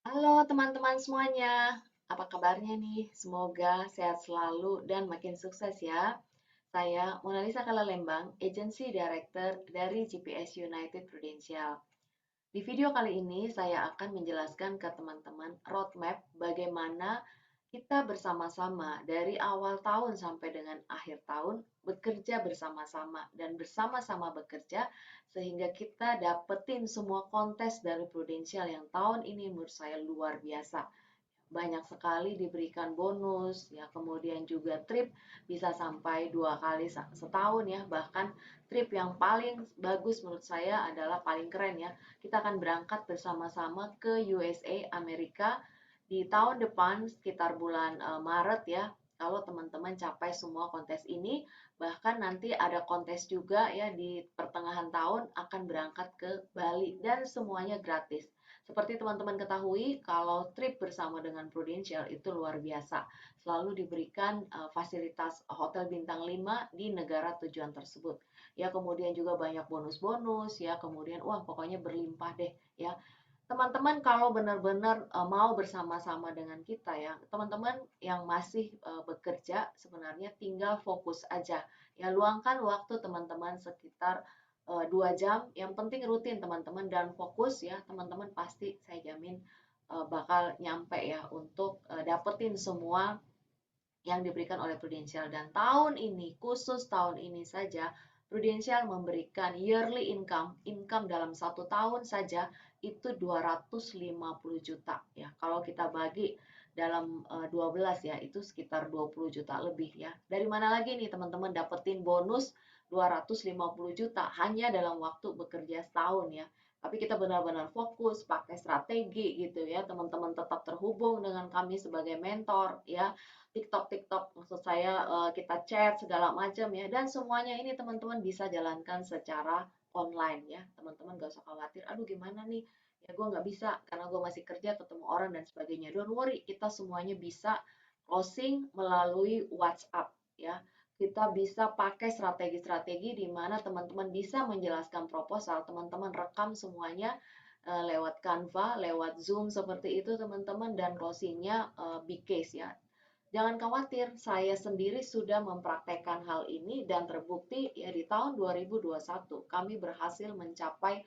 Halo teman-teman semuanya, apa kabarnya nih? Semoga sehat selalu dan makin sukses ya. Saya Monalisa Kalalembang, Agency Director dari GPS United Prudential. Di video kali ini saya akan menjelaskan ke teman-teman roadmap bagaimana kita bersama-sama dari awal tahun sampai dengan akhir tahun bekerja bersama-sama dan bersama-sama bekerja sehingga kita dapetin semua kontes dari Prudential yang tahun ini menurut saya luar biasa. Banyak sekali diberikan bonus, ya kemudian juga trip bisa sampai 2 kali setahun ya, bahkan trip yang paling bagus menurut saya adalah paling keren ya. Kita akan berangkat bersama-sama ke USA, Amerika di tahun depan sekitar bulan Maret ya. Kalau teman-teman capai semua kontes ini, bahkan nanti ada kontes juga ya di pertengahan tahun akan berangkat ke Bali dan semuanya gratis. Seperti teman-teman ketahui, kalau trip bersama dengan Prudential itu luar biasa. Selalu diberikan fasilitas hotel bintang 5 di negara tujuan tersebut. Ya, kemudian juga banyak bonus-bonus ya, kemudian wah pokoknya berlimpah deh ya. Teman-teman kalau benar-benar mau bersama-sama dengan kita ya, teman-teman yang masih bekerja sebenarnya tinggal fokus aja. Ya, luangkan waktu teman-teman sekitar 2 jam, yang penting rutin teman-teman dan fokus ya, teman-teman pasti saya jamin bakal nyampe ya untuk dapetin semua yang diberikan oleh Prudential. Dan tahun ini, khusus tahun ini saja, Prudential memberikan yearly income dalam 1 tahun saja itu 250 juta ya. Kalau kita bagi dalam 12 ya, itu sekitar 20 juta lebih ya. Dari mana lagi nih teman-teman dapetin bonus 250 juta hanya dalam waktu bekerja setahun ya. Tapi kita benar-benar fokus, pakai strategi gitu ya. Teman-teman tetap terhubung dengan kami sebagai mentor ya. TikTok maksud saya kita chat segala macam ya, dan semuanya ini teman-teman bisa jalankan secara online ya. Teman-teman gak usah khawatir, aduh gimana nih ya, gue nggak bisa karena gue masih kerja, ketemu orang dan sebagainya. Don't worry, kita semuanya bisa closing melalui WhatsApp ya. Kita bisa pakai strategi-strategi di mana teman-teman bisa menjelaskan proposal, teman-teman rekam semuanya lewat Canva, lewat Zoom seperti itu teman-teman, dan closingnya big case ya. Jangan khawatir, saya sendiri sudah mempraktekkan hal ini dan terbukti ya di tahun 2021 kami berhasil mencapai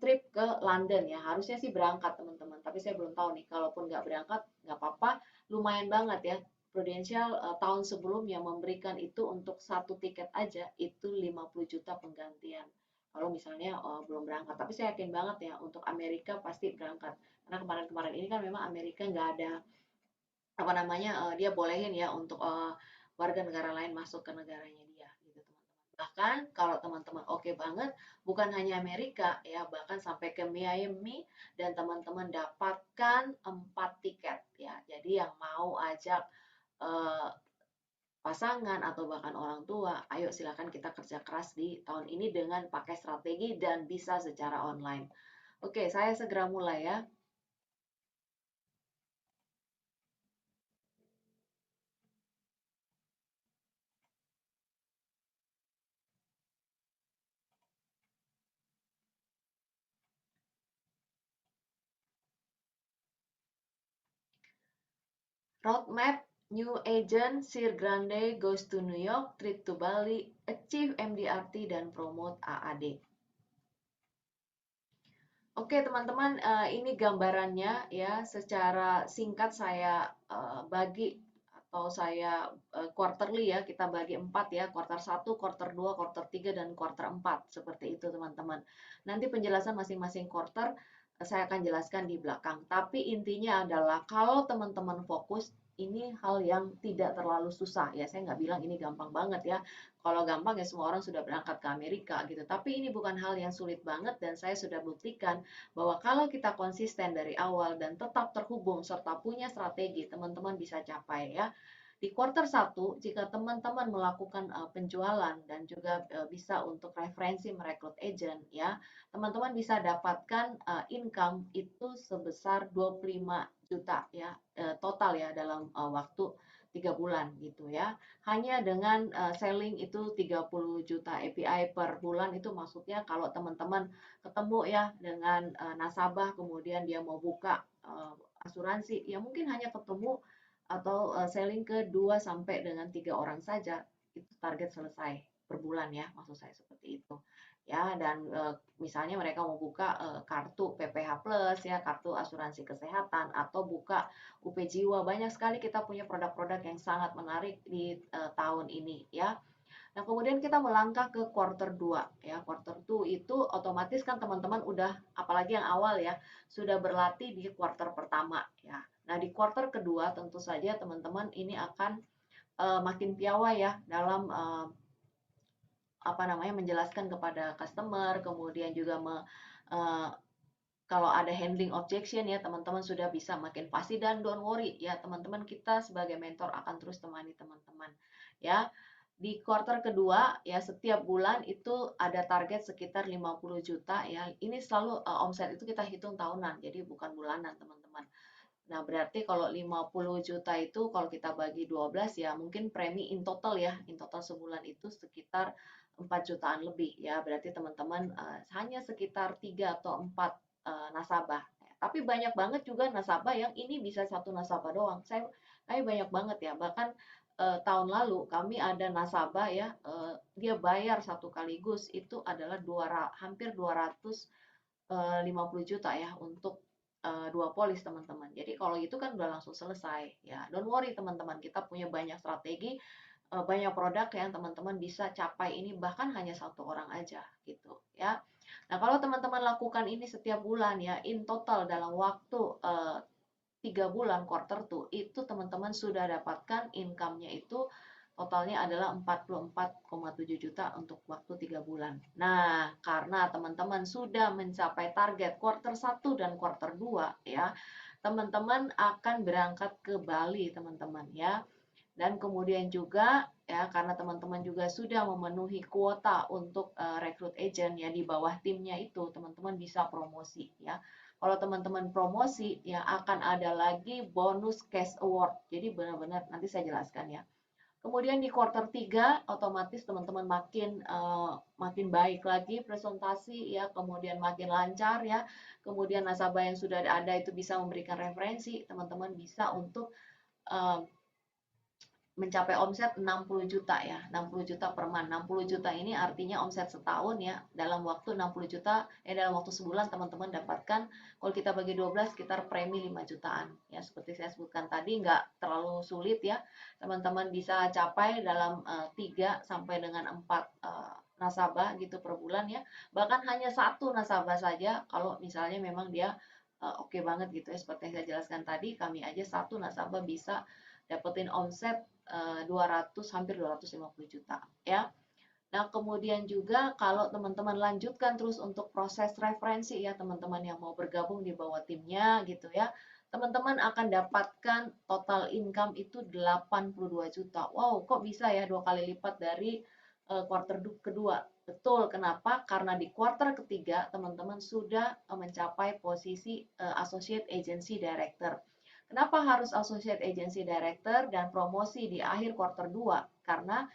trip ke London ya. Harusnya sih berangkat teman-teman, tapi saya belum tahu nih. Kalaupun nggak berangkat, nggak apa-apa. Lumayan banget ya. Prudential tahun sebelumnya memberikan itu untuk satu tiket aja itu 50 juta penggantian. Kalau misalnya belum berangkat, tapi saya yakin banget ya untuk Amerika pasti berangkat. Karena kemarin-kemarin ini kan memang Amerika nggak ada apa namanya, dia bolehin ya untuk warga negara lain masuk ke negaranya dia gitu teman-teman. Bahkan kalau teman-teman oke banget, bukan hanya Amerika ya, bahkan sampai ke Miami dan teman-teman dapatkan 4 tiket ya. Jadi yang mau ajak eh, pasangan atau bahkan orang tua, ayo silakan kita kerja keras di tahun ini dengan pakai strategi dan bisa secara online. Oke, saya segera mulai ya. Roadmap: New Agent Sir Grande Goes to New York, Trip to Bali, Achieve MDRT, dan Promote AAD. Oke teman-teman, ini gambarannya ya. Secara singkat saya bagi atau saya quarterly ya, kita bagi 4 ya, quarter 1, quarter 2, quarter 3, dan quarter 4. Seperti itu teman-teman. Nanti penjelasan masing-masing quarter saya akan jelaskan di belakang. Tapi intinya adalah kalau teman-teman fokus, ini hal yang tidak terlalu susah ya. Saya nggak bilang ini gampang banget ya. Kalau gampang ya semua orang sudah berangkat ke Amerika gitu. Tapi ini bukan hal yang sulit banget dan saya sudah buktikan bahwa kalau kita konsisten dari awal dan tetap terhubung serta punya strategi, teman-teman bisa capai ya. Di quarter 1, jika teman-teman melakukan penjualan dan juga bisa untuk referensi merekrut agent ya, teman-teman bisa dapatkan income itu sebesar 25 juta ya, total ya dalam waktu 3 bulan gitu ya. Hanya dengan selling itu 30 juta API per bulan, itu maksudnya kalau teman-teman ketemu ya dengan nasabah kemudian dia mau buka asuransi, ya mungkin hanya ketemu atau selling ke 2 sampai dengan 3 orang saja, itu target selesai per bulan ya, maksud saya seperti itu. Ya, dan misalnya mereka mau buka kartu PPH Plus ya, kartu asuransi kesehatan, atau buka UP Jiwa. Banyak sekali kita punya produk-produk yang sangat menarik di tahun ini ya. Nah, kemudian kita melangkah ke quarter 2 ya. Quarter 2 itu otomatis kan teman-teman udah, apalagi yang awal ya, sudah berlatih di quarter pertama ya. Nah, di quarter kedua tentu saja teman-teman ini akan makin piawai ya dalam apa namanya, menjelaskan kepada customer, kemudian juga uh, kalau ada handling objection ya, teman-teman sudah bisa makin pasti. Dan don't worry ya teman-teman, kita sebagai mentor akan terus temani teman-teman ya. Di quarter kedua ya, setiap bulan itu ada target sekitar 50 juta ya. Ini selalu omset itu kita hitung tahunan, jadi bukan bulanan teman-teman. Nah, berarti kalau 50 juta itu kalau kita bagi 12 ya, mungkin premi in total ya, in total sebulan itu sekitar 4 jutaan lebih ya. Berarti teman-teman hanya sekitar 3 atau 4 nasabah. Tapi banyak banget juga nasabah yang ini bisa satu nasabah doang. Kami banyak banget ya. Bahkan tahun lalu kami ada nasabah ya, dia bayar satu kaligus itu adalah hampir 250 juta ya untuk 2 polis teman-teman. Jadi kalau itu kan udah langsung selesai ya. Don't worry teman-teman, kita punya banyak strategi, banyak produk yang teman-teman bisa capai ini bahkan hanya satu orang aja gitu ya. Nah, kalau teman-teman lakukan ini setiap bulan ya, in total dalam waktu 3 bulan quarter tuh, itu teman-teman sudah dapatkan income-nya itu totalnya adalah 44,7 juta untuk waktu 3 bulan. Nah, karena teman-teman sudah mencapai target quarter 1 dan quarter 2 ya, teman-teman akan berangkat ke Bali teman-teman ya. Dan kemudian juga ya, karena teman-teman juga sudah memenuhi kuota untuk rekrut agent ya, di bawah timnya itu teman-teman bisa promosi ya. Kalau teman-teman promosi ya, akan ada lagi bonus cash award. Jadi benar-benar nanti saya jelaskan ya. Kemudian di quarter 3 otomatis teman-teman makin baik lagi presentasi ya, kemudian makin lancar ya. Kemudian nasabah yang sudah ada itu bisa memberikan referensi, teman-teman bisa untuk uh, mencapai omset 60 juta ya, 60 juta per month. 60 juta ini artinya omset setahun ya, dalam waktu 60 juta, dalam waktu sebulan teman-teman dapatkan, kalau kita bagi 12 sekitar premi 5 jutaan. Ya, seperti saya sebutkan tadi, nggak terlalu sulit ya, teman-teman bisa capai dalam 3 sampai dengan 4 nasabah gitu per bulan ya. Bahkan hanya satu nasabah saja, kalau misalnya memang dia oke banget gitu ya, seperti yang saya jelaskan tadi, kami aja satu nasabah bisa dapetin omset 200 hampir 250 juta ya. Nah, kemudian juga kalau teman-teman lanjutkan terus untuk proses referensi ya, teman-teman yang mau bergabung di bawah timnya gitu ya, teman-teman akan dapatkan total income itu 82 juta. Wow, kok bisa ya 2 kali lipat dari quarter kedua? Betul, kenapa? Karena di quarter ketiga teman-teman sudah mencapai posisi Associate Agency Director. Kenapa harus Associate Agency Director dan promosi di akhir quarter 2? Karena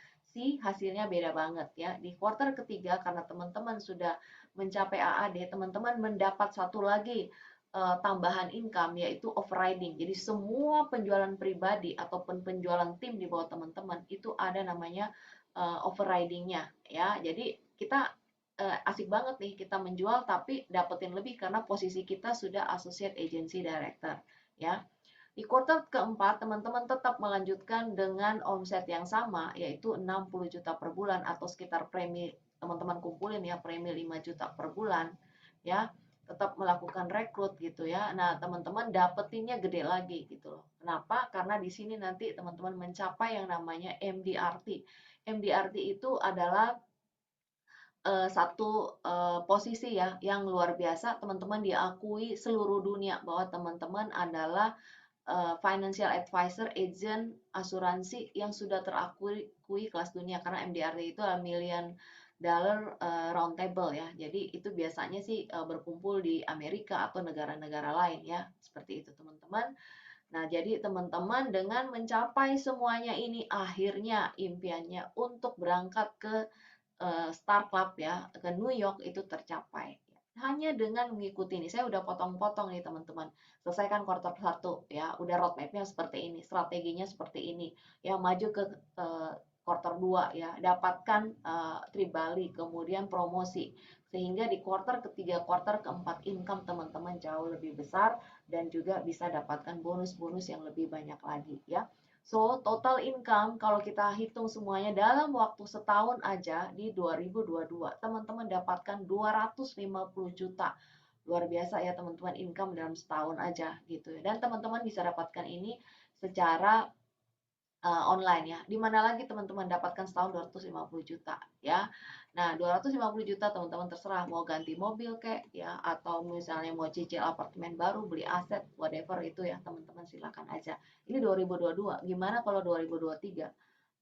hasilnya beda banget ya. Di quarter ketiga karena teman-teman sudah mencapai AAD, teman-teman mendapat satu lagi tambahan income yaitu overriding. Jadi semua penjualan pribadi ataupun penjualan tim di bawah teman-teman itu ada namanya overridingnya ya. Jadi kita asik banget nih kita menjual tapi dapetin lebih karena posisi kita sudah Associate Agency Director ya. Di kuartal keempat, teman-teman tetap melanjutkan dengan omset yang sama, yaitu 60 juta per bulan atau sekitar premi, teman-teman kumpulin ya, premi 5 juta per bulan, ya, tetap melakukan rekrut gitu ya. Nah, teman-teman dapetinnya gede lagi gitu loh. Kenapa? Karena di sini nanti teman-teman mencapai yang namanya MDRT. MDRT itu adalah satu posisi ya yang luar biasa, teman-teman diakui seluruh dunia bahwa teman-teman adalah financial advisor, agent asuransi yang sudah terakui kelas dunia, karena MDRT itu adalah million dollar round table ya. Jadi itu biasanya sih berkumpul di Amerika atau negara-negara lain ya. Seperti itu teman-teman. Nah, jadi teman-teman dengan mencapai semuanya ini akhirnya impiannya untuk berangkat ke Star Club ya, ke New York itu tercapai. Hanya dengan mengikuti ini, saya udah potong-potong nih teman-teman. Selesaikan quarter 1 ya, udah roadmap-nya seperti ini, strateginya seperti ini. Ya, maju ke quarter 2 ya, dapatkan trip Bali, kemudian promosi. Sehingga di quarter ketiga, quarter keempat income teman-teman jauh lebih besar dan juga bisa dapatkan bonus-bonus yang lebih banyak lagi ya. So, total income kalau kita hitung semuanya dalam waktu setahun aja di 2022, teman-teman dapatkan 250 juta. Luar biasa ya teman-teman, income dalam setahun aja gitu ya. Dan teman-teman bisa dapatkan ini secara online ya. Di mana lagi teman-teman dapatkan setahun 250 juta ya. Nah, 250 juta teman-teman terserah mau ganti mobil kek ya, atau misalnya mau cicil apartemen baru, beli aset, whatever itu ya teman-teman silakan aja. Ini 2022, gimana kalau 2023?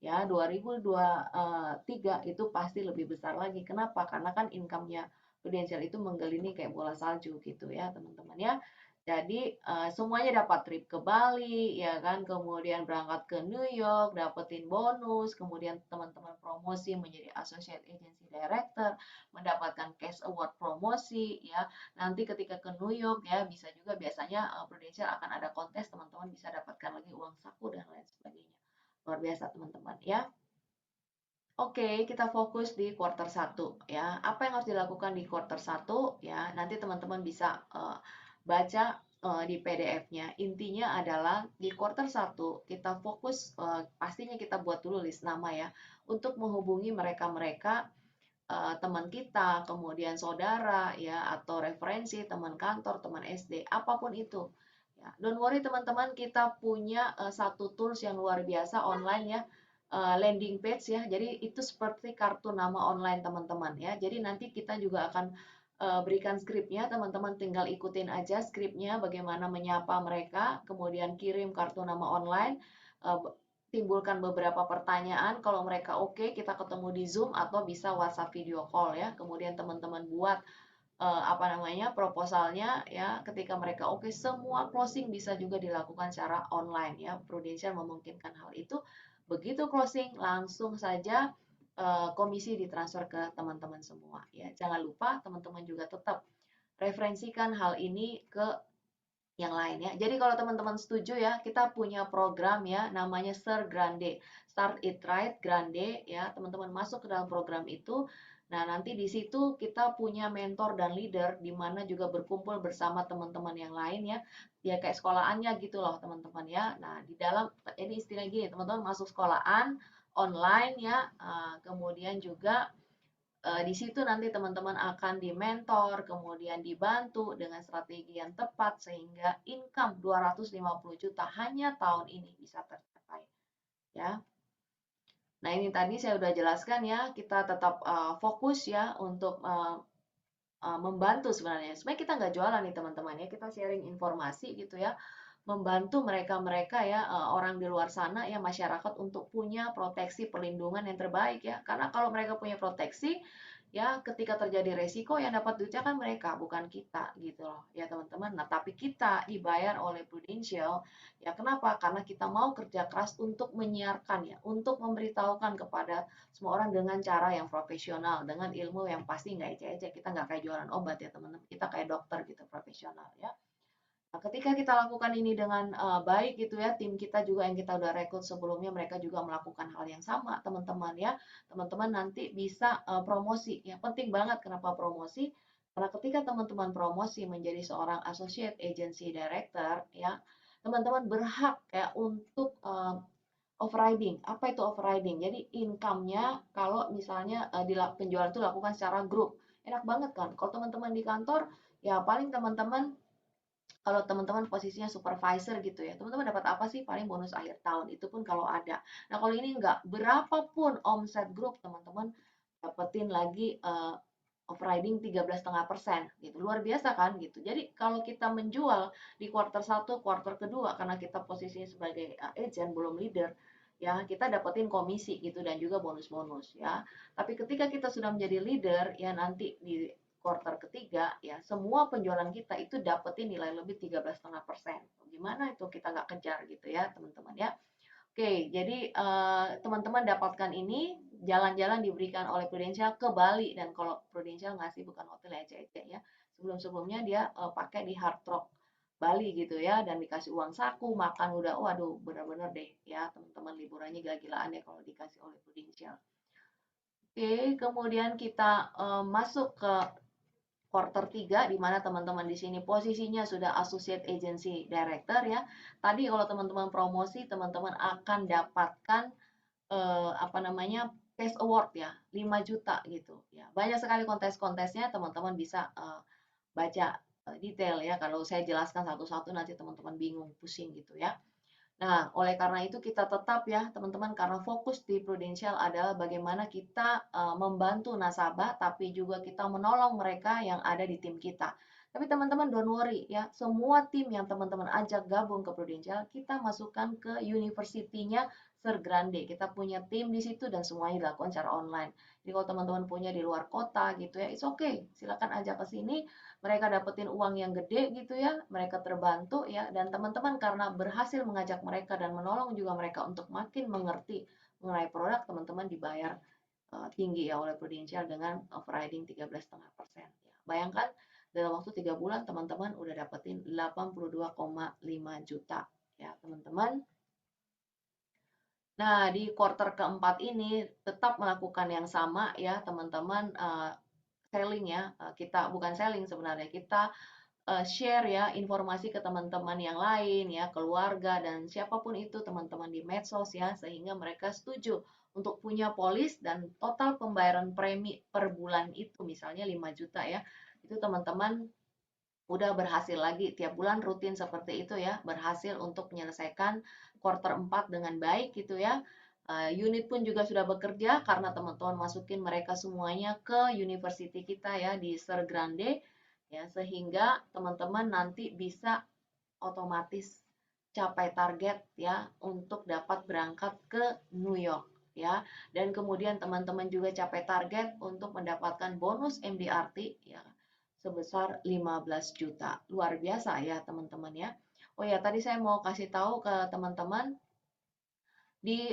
Ya, 2023 itu pasti lebih besar lagi. Kenapa? Karena kan income-nya Prudential itu menggelini kayak bola salju gitu ya teman-teman ya. Jadi semuanya dapat trip ke Bali, ya kan, kemudian berangkat ke New York, dapetin bonus, kemudian teman-teman promosi menjadi Associate Agency Director, mendapatkan Cash Award promosi, ya. Nanti ketika ke New York ya, bisa juga biasanya Prudential akan ada kontes, teman-teman bisa dapatkan lagi uang saku dan lain sebagainya. Luar biasa teman-teman ya. Oke, kita fokus di quarter 1 ya. Apa yang harus dilakukan di quarter 1 ya? Nanti teman-teman bisa baca di PDF-nya. Intinya adalah di quarter 1 kita fokus pastinya kita buat dulu list nama ya untuk menghubungi mereka-mereka teman kita, kemudian saudara ya atau referensi teman kantor, teman SD, apapun itu. Ya, don't worry teman-teman, kita punya satu tools yang luar biasa online ya, landing page ya. Jadi itu seperti kartu nama online teman-teman ya. Jadi nanti kita juga akan berikan skripnya, teman-teman tinggal ikutin aja skripnya bagaimana menyapa mereka, kemudian kirim kartu nama online, timbulkan beberapa pertanyaan, kalau mereka oke kita ketemu di Zoom atau bisa WhatsApp video call ya. Kemudian teman-teman buat apa namanya proposalnya ya, ketika mereka oke semua closing bisa juga dilakukan secara online ya. Prudential memungkinkan hal itu. Begitu closing langsung saja komisi ditransfer ke teman-teman semua ya. Jangan lupa teman-teman juga tetap referensikan hal ini ke yang lain ya. Jadi kalau teman-teman setuju ya, kita punya program ya namanya Sir Grande. Start It Right Grande ya. Teman-teman masuk ke dalam program itu. Nah, nanti di situ kita punya mentor dan leader di mana juga berkumpul bersama teman-teman yang lain ya. Ya kayak sekolahannya gitu loh, teman-teman ya. Nah, di dalam ini istilah gini, teman-teman masuk sekolahan online ya. Kemudian juga di situ nanti teman-teman akan dimentor, kemudian dibantu dengan strategi yang tepat sehingga income 250 juta hanya tahun ini bisa tercapai ya. Nah, ini tadi saya udah jelaskan ya, kita tetap fokus ya untuk membantu sebenarnya. Sebenarnya kita nggak jualan nih teman-teman ya, kita sharing informasi gitu ya, membantu mereka-mereka ya orang di luar sana ya masyarakat untuk punya proteksi perlindungan yang terbaik ya. Karena kalau mereka punya proteksi ya ketika terjadi resiko yang dapat duitnya kan mereka bukan kita gitu loh ya teman-teman. Nah, tapi kita dibayar oleh Prudential ya kenapa? Karena kita mau kerja keras untuk menyiarkan ya, untuk memberitahukan kepada semua orang dengan cara yang profesional, dengan ilmu yang pasti nggak ecek-ecek. Kita nggak kayak jualan obat ya teman-teman, kita kayak dokter gitu profesional ya. Nah, ketika kita lakukan ini dengan baik gitu ya, tim kita juga yang kita udah rekrut sebelumnya, mereka juga melakukan hal yang sama, teman-teman ya. Teman-teman nanti bisa promosi. Ya, penting banget kenapa promosi? Karena ketika teman-teman promosi menjadi seorang associate agency director, ya, teman-teman berhak ya untuk overriding. Apa itu overriding? Jadi income-nya kalau misalnya penjualan itu dilakukan secara grup. Enak banget kan? Kalau teman-teman di kantor, ya paling teman-teman kalau teman-teman posisinya supervisor gitu ya, teman-teman dapat apa sih? Paling bonus akhir tahun, itu pun kalau ada. Nah, kalau ini enggak, berapapun omset grup, teman-teman dapetin lagi overriding 13,5% gitu. Luar biasa kan gitu. Jadi kalau kita menjual di quarter 1, quarter kedua, karena kita posisinya sebagai agent, belum leader, ya kita dapetin komisi gitu dan juga bonus-bonus ya. Tapi ketika kita sudah menjadi leader, ya nanti di quarter ketiga ya semua penjualan kita itu dapetin nilai lebih 13,5%. Gimana itu kita nggak kejar gitu ya teman-teman ya. Oke, jadi teman-teman dapatkan ini jalan-jalan diberikan oleh Prudential ke Bali, dan kalau Prudential ngasih bukan hotel ece-ece ya. Sebelum-sebelumnya dia pakai di Hard Rock Bali gitu ya, dan dikasih uang saku, makan udah waduh bener-bener deh ya teman-teman, liburannya gila-gilaan ya kalau dikasih oleh Prudential. Oke, kemudian kita masuk ke quarter 3 di mana teman-teman di sini posisinya sudah associate agency director ya. Tadi kalau teman-teman promosi, teman-teman akan dapatkan apa namanya? Cash award ya, 5 juta gitu ya. Banyak sekali kontes-kontesnya, teman-teman bisa baca detail ya. Kalau saya jelaskan satu-satu nanti teman-teman bingung, pusing gitu ya. Nah, oleh karena itu kita tetap ya teman-teman, karena fokus di Prudential adalah bagaimana kita membantu nasabah tapi juga kita menolong mereka yang ada di tim kita. Tapi teman-teman don't worry ya, semua tim yang teman-teman ajak gabung ke Prudential kita masukkan ke university-nya Sergrande. Kita punya tim di situ dan semuanya dilakukan secara online. Jadi kalau teman-teman punya di luar kota gitu ya, it's okay. Silakan ajak ke sini, mereka dapetin uang yang gede gitu ya, mereka terbantu ya, dan teman-teman karena berhasil mengajak mereka dan menolong juga mereka untuk makin mengerti mengenai produk, teman-teman dibayar tinggi ya oleh Prudential dengan overriding 13,5%. Ya. Bayangkan dalam waktu 3 bulan teman-teman udah dapetin 82,5 juta ya teman-teman. Nah, di quarter keempat ini tetap melakukan yang sama ya teman-teman, selling ya, kita bukan selling sebenarnya, kita share ya informasi ke teman-teman yang lain ya, keluarga dan siapapun itu teman-teman di medsos ya, sehingga mereka setuju untuk punya polis, dan total pembayaran premi per bulan itu misalnya 5 juta ya. Itu teman-teman udah berhasil lagi tiap bulan rutin seperti itu ya, berhasil untuk menyelesaikan quarter 4 dengan baik gitu ya. Unit pun juga sudah bekerja karena teman-teman masukin mereka semuanya ke university kita ya di Sergrande ya, sehingga teman-teman nanti bisa otomatis capai target ya untuk dapat berangkat ke New York ya, dan kemudian teman-teman juga capai target untuk mendapatkan bonus MDRT ya sebesar 15 juta. Luar biasa ya teman-teman ya. Oh ya, tadi saya mau kasih tahu ke teman-teman di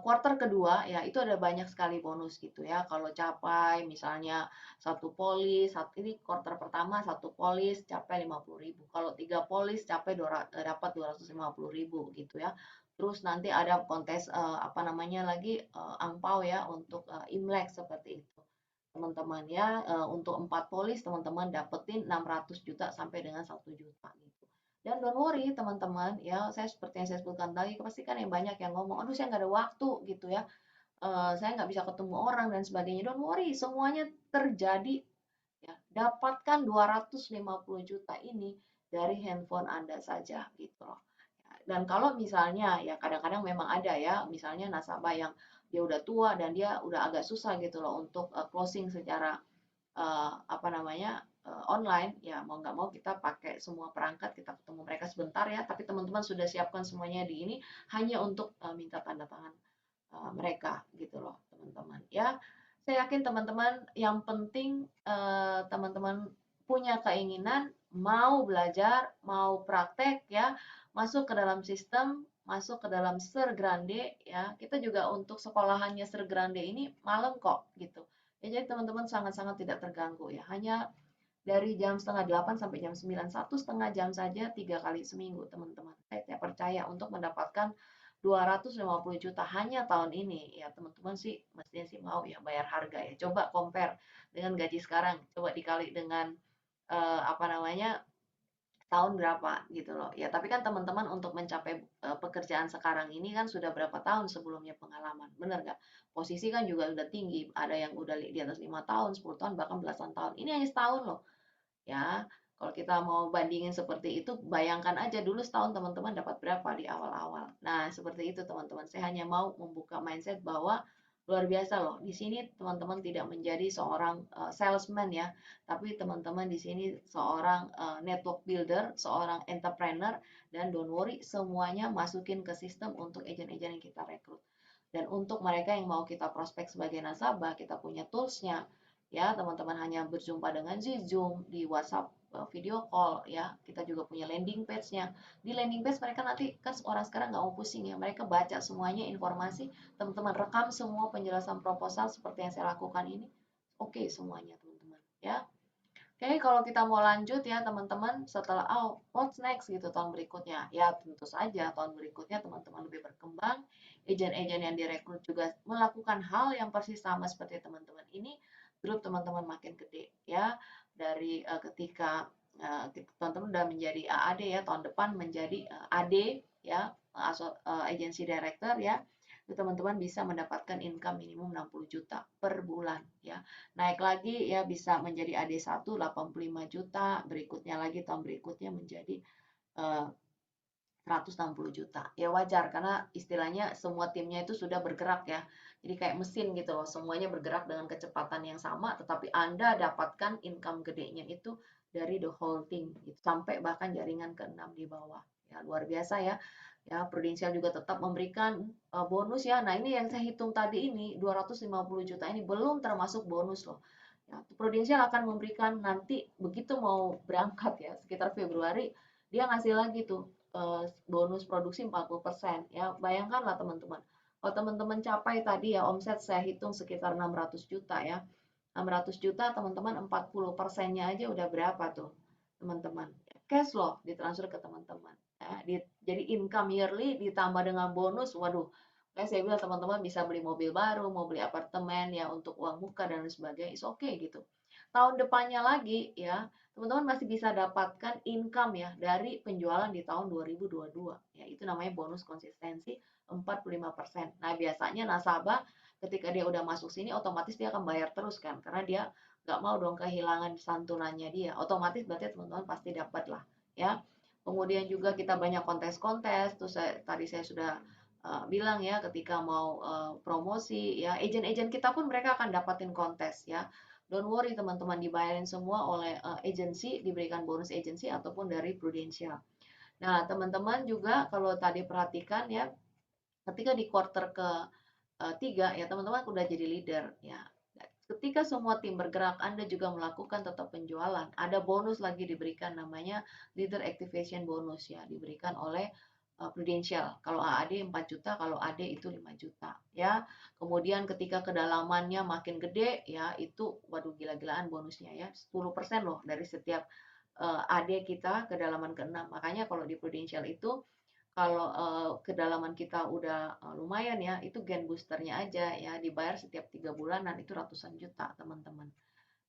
quarter kedua ya itu ada banyak sekali bonus gitu ya. Kalau capai misalnya satu polis, ini quarter pertama satu polis capai 50.000. Kalau 3 polis capai dapat 250.000 gitu ya. Terus nanti ada kontes apa namanya lagi angpau ya untuk Imlek seperti itu. Teman-teman ya, untuk 4 polis teman-teman dapetin 600 juta sampai dengan 1 juta gitu. Dan don't worry teman-teman ya, saya seperti yang saya sebutkan tadi, pasti kan yang banyak yang ngomong, aduh saya nggak ada waktu gitu ya, saya nggak bisa ketemu orang dan sebagainya. Don't worry, semuanya terjadi ya. Dapatkan 250 juta ini dari handphone Anda saja gitu loh. Ya, dan kalau misalnya ya kadang-kadang memang ada ya, misalnya nasabah yang dia udah tua dan dia udah agak susah gitu loh untuk closing secara apa namanya online ya, mau nggak mau kita pakai semua perangkat, kita ketemu mereka sebentar ya, tapi teman-teman sudah siapkan semuanya di ini hanya untuk minta tanda tangan mereka gitu loh teman-teman ya. Saya yakin teman-teman yang penting teman-teman punya keinginan, mau belajar, mau praktek ya, masuk ke dalam sistem, masuk ke dalam Sergrande ya. Kita juga untuk sekolahannya Sergrande ini malam kok gitu. Ya, jadi teman-teman sangat-sangat tidak terganggu ya. Hanya dari jam setengah 8 sampai jam 9, 1,5 jam saja 3 kali seminggu teman-teman. Saya tidak percaya untuk mendapatkan 250 juta hanya tahun ini. Ya teman-teman sih mestinya sih mau ya bayar harga ya. Coba compare dengan gaji sekarang, coba dikali dengan apa namanya tahun berapa gitu loh. Ya tapi kan teman-teman untuk mencapai pekerjaan sekarang ini kan sudah berapa tahun sebelumnya pengalaman, bener nggak? Posisi kan juga udah tinggi, ada yang udah di atas 5 tahun, 10 tahun, bahkan belasan tahun. Ini hanya setahun loh ya. Kalau kita mau bandingin seperti itu, bayangkan aja dulu setahun teman-teman dapat berapa di awal-awal. Nah, seperti itu teman-teman. Saya hanya mau membuka mindset bahwa luar biasa loh. Di sini teman-teman tidak menjadi seorang salesman ya, tapi teman-teman di sini seorang network builder, seorang entrepreneur, dan don't worry, semuanya masukin ke sistem untuk agent-agent yang kita rekrut. Dan untuk mereka yang mau kita prospek sebagai nasabah, kita punya toolsnya, ya teman-teman hanya berjumpa dengan Zoom, di WhatsApp video call ya. Kita juga punya landing page-nya. Di landing page mereka nanti kan orang sekarang nggak mau pusing ya, mereka baca semuanya informasi, teman-teman rekam semua penjelasan proposal seperti yang saya lakukan ini. Oke semuanya teman-teman ya. Oke, kalau kita mau lanjut ya teman-teman, setelah what's next gitu tahun berikutnya, ya tentu saja tahun berikutnya teman-teman lebih berkembang, agen-agen yang direkrut juga melakukan hal yang persis sama seperti teman-teman ini, grup teman-teman makin gede ya, dari ketika teman-teman udah menjadi AAD ya, tahun depan menjadi AD ya, agency director ya, teman-teman bisa mendapatkan income minimum 60 juta per bulan ya. Naik lagi ya bisa menjadi AD1 85 juta, berikutnya lagi tahun berikutnya menjadi 160 juta. Ya wajar karena istilahnya semua timnya itu sudah bergerak ya. Jadi kayak mesin gitu loh, semuanya bergerak dengan kecepatan yang sama, tetapi Anda dapatkan income gedenya itu dari the whole team gitu, sampai bahkan jaringan ke-6 di bawah. Ya luar biasa ya. Ya, Prudential juga tetap memberikan bonus ya. Nah, ini yang saya hitung tadi ini 250 juta ini belum termasuk bonus loh. Ya, Prudential akan memberikan nanti begitu mau berangkat ya, sekitar Februari dia ngasih lagi tuh bonus produksi 40% ya. Bayangkanlah teman-teman. Kalau teman-teman capai tadi ya omset saya hitung sekitar 600 juta ya. 600 juta teman-teman 40%-nya aja udah berapa tuh teman-teman. Cash loh ditransfer ke teman-teman. Ya, jadi income yearly ditambah dengan bonus, waduh. Kayak saya bilang teman-teman bisa beli mobil baru, mau beli apartemen ya untuk uang muka dan lain sebagainya, is okay gitu. Tahun depannya lagi ya, teman-teman masih bisa dapatkan income ya dari penjualan di tahun 2022. Ya, itu namanya bonus konsistensi 45%. Nah, biasanya nasabah ketika dia udah masuk sini otomatis dia akan bayar terus kan karena dia nggak mau dong kehilangan santunannya dia, otomatis berarti teman-teman pasti dapat lah ya. Kemudian juga kita banyak kontes-kontes tuh, tadi saya sudah bilang ya ketika mau promosi ya, agent-agent kita pun mereka akan dapatin kontes ya. Don't worry teman-teman, dibayarin semua oleh agency, diberikan bonus agency ataupun dari Prudential. Nah teman-teman juga kalau tadi perhatikan ya, ketika di quarter ke 3 ya teman-teman udah jadi leader ya. Ketika semua tim bergerak, Anda juga melakukan tetap penjualan. Ada bonus lagi diberikan namanya leader activation bonus ya, diberikan oleh Prudential. Kalau AAD 4 juta, kalau AD itu 5 juta ya. Kemudian ketika kedalamannya makin gede ya, itu waduh gila-gilaan bonusnya ya. 10% loh dari setiap AD kita kedalaman ke-6. Makanya kalau di Prudential itu kalau kedalaman kita udah lumayan ya, itu gen boosternya aja ya, dibayar setiap 3 bulanan, itu ratusan juta teman-teman.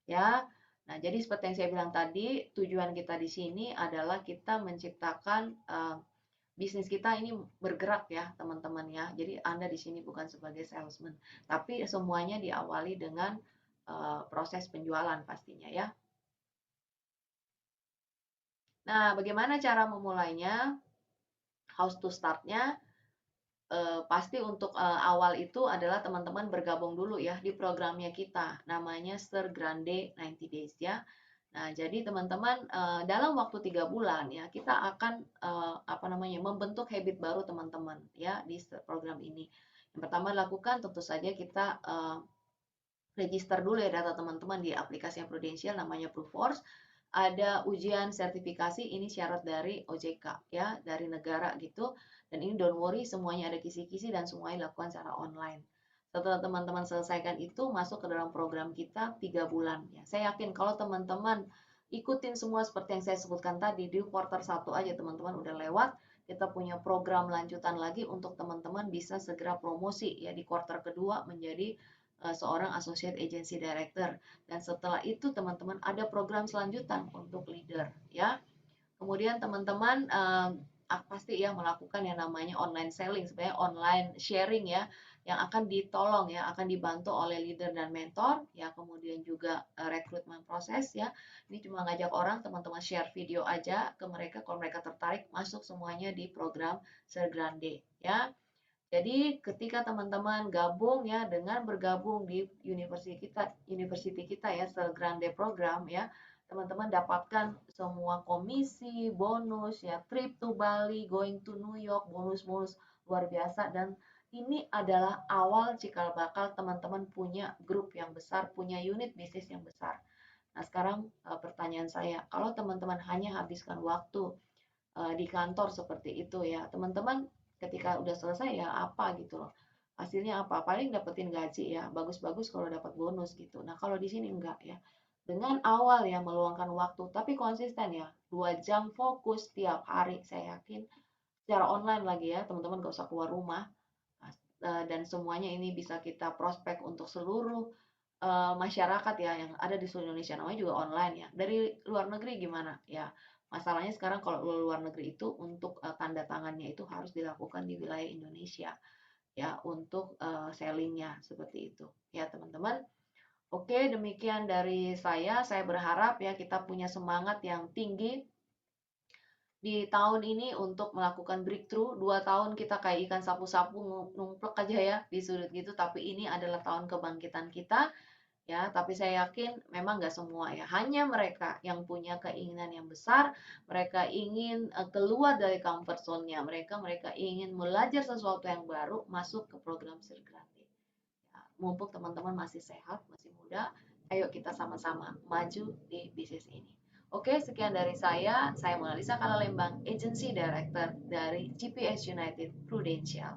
Ya, nah jadi seperti yang saya bilang tadi, tujuan kita di sini adalah kita menciptakan bisnis kita ini bergerak ya teman-teman ya. Jadi Anda di sini bukan sebagai salesman, tapi semuanya diawali dengan proses penjualan pastinya ya. Nah, bagaimana cara memulainya? How to start-nya? Pasti untuk awal itu adalah teman-teman bergabung dulu ya di programnya kita, namanya Stir Grande 90 Days ya. Nah, jadi teman-teman dalam waktu 3 bulan ya kita akan apa namanya membentuk habit baru teman-teman ya di program ini. Yang pertama lakukan tentu saja kita register dulu ya data teman-teman di aplikasi Prudential namanya Proofforce. Ada ujian sertifikasi, ini syarat dari OJK ya, dari negara gitu. Dan ini don't worry, semuanya ada kisi-kisi dan semuanya dilakukan secara online. Setelah teman-teman selesaikan itu, masuk ke dalam program kita 3 bulan. Ya, saya yakin kalau teman-teman ikutin semua seperti yang saya sebutkan tadi, di quarter 1 aja teman-teman udah lewat, kita punya program lanjutan lagi untuk teman-teman bisa segera promosi ya di quarter kedua menjadi seorang associate agency director, dan setelah itu teman-teman ada program selanjutan untuk leader ya. Kemudian teman-teman pasti ya melakukan yang namanya online selling, sebenarnya online sharing ya, yang akan ditolong ya, akan dibantu oleh leader dan mentor ya. Kemudian juga rekrutmen proses ya, ini cuma ngajak orang, teman-teman share video aja ke mereka, kalau mereka tertarik masuk semuanya di program Sergrande ya. Jadi ketika teman-teman gabung ya, dengan bergabung di university kita ya, Grande program ya, teman-teman dapatkan semua komisi, bonus ya, trip to Bali, going to New York, bonus-bonus luar biasa, dan Ini adalah awal cikal bakal teman-teman punya grup yang besar, punya unit bisnis yang besar. Nah, sekarang pertanyaan saya, kalau teman-teman hanya habiskan waktu di kantor seperti itu ya, teman-teman ketika udah selesai ya apa gitu loh. Hasilnya apa? Paling dapetin gaji ya, bagus-bagus kalau dapat bonus gitu. Nah, kalau di sini enggak ya. Dengan awal ya meluangkan waktu, tapi konsisten ya, 2 jam fokus tiap hari, saya yakin secara online lagi ya, teman-teman gak usah keluar rumah. Dan semuanya ini bisa kita prospek untuk seluruh masyarakat ya yang ada di seluruh Indonesia, namanya juga online ya. Dari luar negeri gimana ya, masalahnya sekarang kalau luar negeri itu untuk tanda tangannya itu harus dilakukan di wilayah Indonesia ya untuk sellingnya seperti itu ya teman-teman. Oke, demikian dari saya berharap ya kita punya semangat yang tinggi di tahun ini untuk melakukan breakthrough. 2 tahun kita kayak ikan sapu-sapu numplek aja ya di sudut gitu, tapi ini adalah tahun kebangkitan kita ya. Tapi saya yakin memang nggak semua ya, hanya mereka yang punya keinginan yang besar, mereka ingin keluar dari comfort zone-nya mereka, mereka ingin belajar sesuatu yang baru, masuk ke program Sirgrati ya. Mumpung teman-teman masih sehat, masih muda, ayo kita sama-sama maju di bisnis ini. Oke, sekian dari saya Monalisa Kalalembang, Agency Director dari GPS United Prudential.